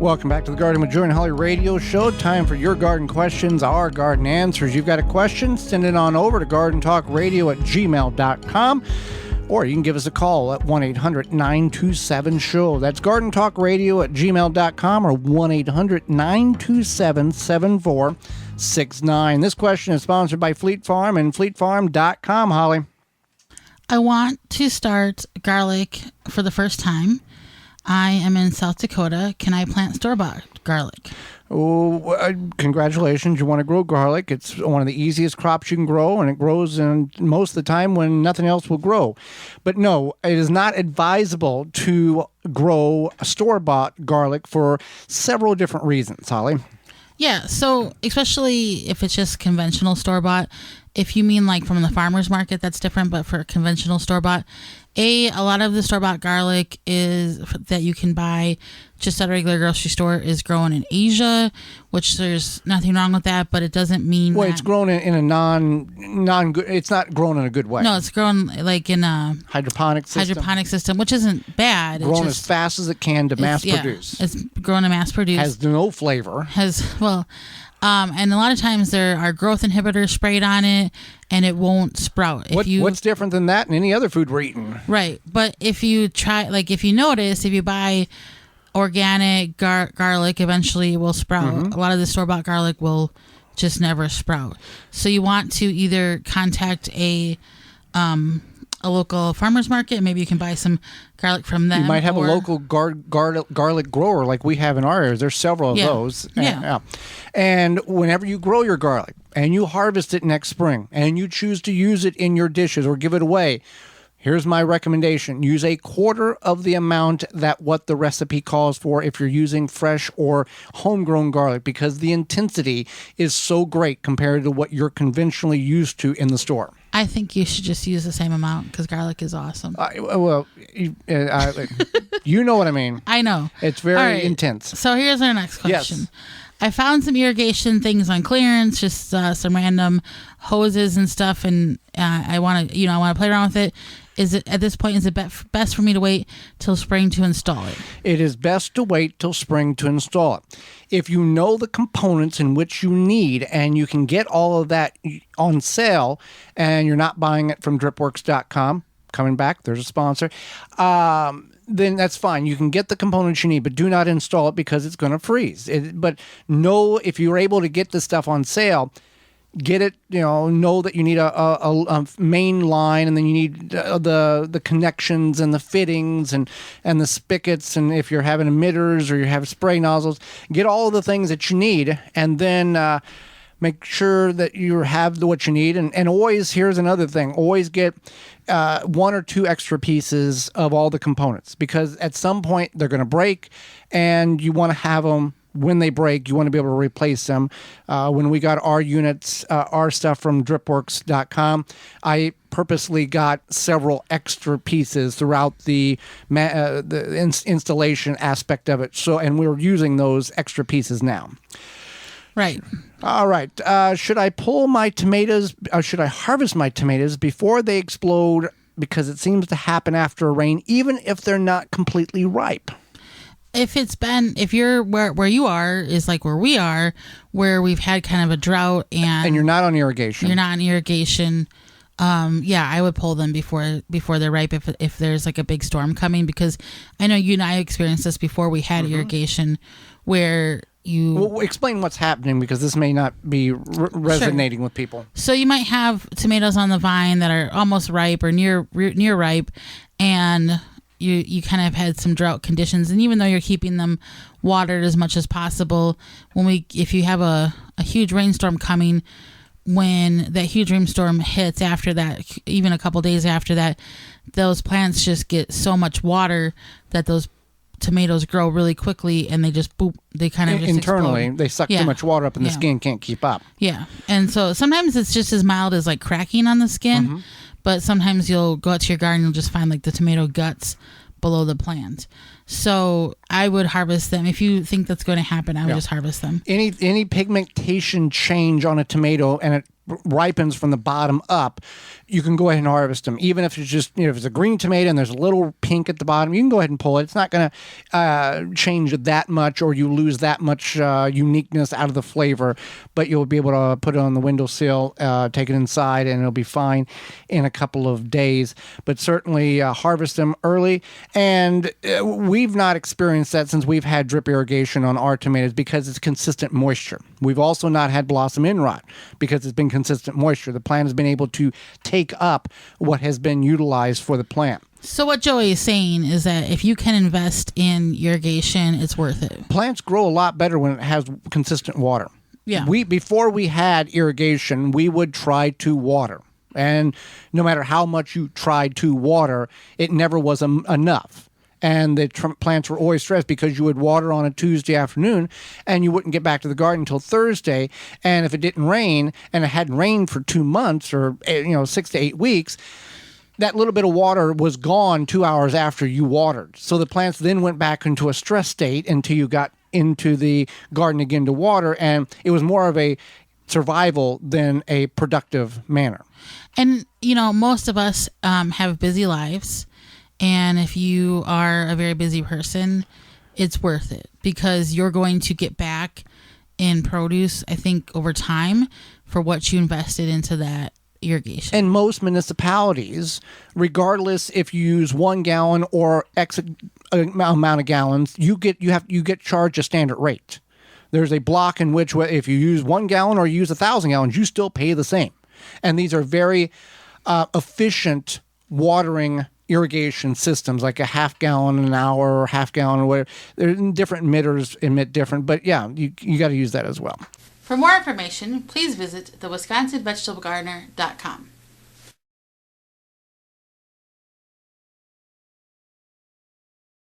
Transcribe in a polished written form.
Welcome back to the Garden with Joy and Holly radio show. Time for your garden questions, our garden answers. You've got a question, send it on over to gardentalkradio@gmail.com, or you can give us a call at 1-800-927-SHOW. That's gardentalkradio@gmail.com or 1-800-927-7469. This question is sponsored by Fleet Farm and fleetfarm.com, Holly. I want to start garlic for the first time. I am in South Dakota. Can I plant store-bought garlic? Oh, congratulations. You want to grow garlic. It's one of the easiest crops you can grow, and it grows in most of the time when nothing else will grow. But no, it is not advisable to grow store-bought garlic for several different reasons, Holly. Yeah, so especially if it's just conventional store-bought. If you mean like from the farmer's market, that's different, but for conventional store-bought, a lot of the store-bought garlic is that you can buy just at a regular grocery store is grown in Asia, which there's nothing wrong with that, but it doesn't mean it's grown in a non good. It's not grown in a good way. No, it's grown like in a hydroponic system, which isn't bad. Grown as fast as it can to mass produce. It's grown to mass produce. Has no flavor. And a lot of times there are growth inhibitors sprayed on it, and it won't sprout. What's different than that and any other food we're eating? Right. But if you notice, if you buy organic garlic, eventually it will sprout. Mm-hmm. A lot of the store-bought garlic will just never sprout. So you want to either contact a local farmer's market. Maybe you can buy some garlic from them. You might have a local garlic grower like we have in our areas. There's several of those. Yeah. And whenever you grow your garlic and you harvest it next spring and you choose to use it in your dishes or give it away, here's my recommendation. Use a quarter of the amount that what the recipe calls for if you're using fresh or homegrown garlic, because the intensity is so great compared to what you're conventionally used to in the store. I think you should just use the same amount because garlic is awesome. You know what I mean. I know. It's very intense. So here's our next question. Yes. I found some irrigation things on clearance, just some random hoses and stuff, and I want to play around with it. At this point, is it best for me to wait till spring to install it? It is best to wait till spring to install it. If you know the components in which you need and you can get all of that on sale and you're not buying it from dripworks.com, coming back, there's a sponsor, then that's fine. You can get the components you need, but do not install it because it's going to freeze. But know if you're able to get this stuff on sale, get it, know that you need a main line, and then you need the connections and the fittings and the spigots, and if you're having emitters or you have spray nozzles, get all of the things that you need, and then make sure that you have what you need. And always, here's another thing, always get one or two extra pieces of all the components, because at some point they're going to break, and you want to have them. When they break, you want to be able to replace them. When we got our units, our stuff from dripworks.com, I purposely got several extra pieces throughout the installation aspect of it. And we're using those extra pieces now. Right. All right. Should I pull my tomatoes? Should I harvest my tomatoes before they explode? Because it seems to happen after a rain, even if they're not completely ripe. If you're where you are is like where we are, where we've had kind of a drought and you're not on irrigation. I would pull them before they're ripe if there's like a big storm coming, because I know you and I experienced this before we had irrigation where you... Well, explain what's happening, because this may not be resonating with people. So you might have tomatoes on the vine that are almost ripe or near ripe, and you kind of had some drought conditions, and even though you're keeping them watered as much as possible, if you have a huge rainstorm coming, when that huge rainstorm hits after that, even a couple days after that, those plants just get so much water that those tomatoes grow really quickly, and they just they kind of just internally explode. They suck too much water up, and the skin can't keep up. Yeah, and so sometimes it's just as mild as like cracking on the skin. Mm-hmm. But sometimes you'll go out to your garden, you'll just find like the tomato guts below the plant. So I would harvest them. If you think that's going to happen, I would just harvest them. Any pigmentation change on a tomato, and it ripens from the bottom up, you can go ahead and harvest them. Even if it's just, if it's a green tomato and there's a little pink at the bottom, you can go ahead and pull it. It's not going to change it that much, or you lose that much uniqueness out of the flavor, but you'll be able to put it on the windowsill, take it inside, and it'll be fine in a couple of days. But certainly harvest them early. And we've not experienced that since we've had drip irrigation on our tomatoes, because it's consistent moisture. We've also not had blossom end rot because it's been consistent moisture. The plant has been able to take up what has been utilized for the plant. So what Joey is saying is that if you can invest in irrigation, it's worth it. Plants grow a lot better when it has consistent water. Yeah. Before we had irrigation, we would try to water. And no matter how much you tried to water, it never was enough. And the plants were always stressed because you would water on a Tuesday afternoon and you wouldn't get back to the garden until Thursday. And if it didn't rain, and it hadn't rained for 2 months or 6 to 8 weeks, that little bit of water was gone 2 hours after you watered. So the plants then went back into a stress state until you got into the garden again to water. And it was more of a survival than a productive manner. And, most of us have busy lives. And if you are a very busy person, it's worth it because you're going to get back in produce, I think, over time for what you invested into that irrigation. And most municipalities, regardless if you use 1 gallon or X amount of gallons, you get charged a standard rate. There's a block in which if you use 1 gallon or you use 1,000 gallons, you still pay the same. And these are very efficient watering irrigation systems, like a half gallon an hour or half gallon or whatever. Different emitters emit different, but yeah, you got to use that as well. For more information, please visit thewisconsinvegetablegardener.com.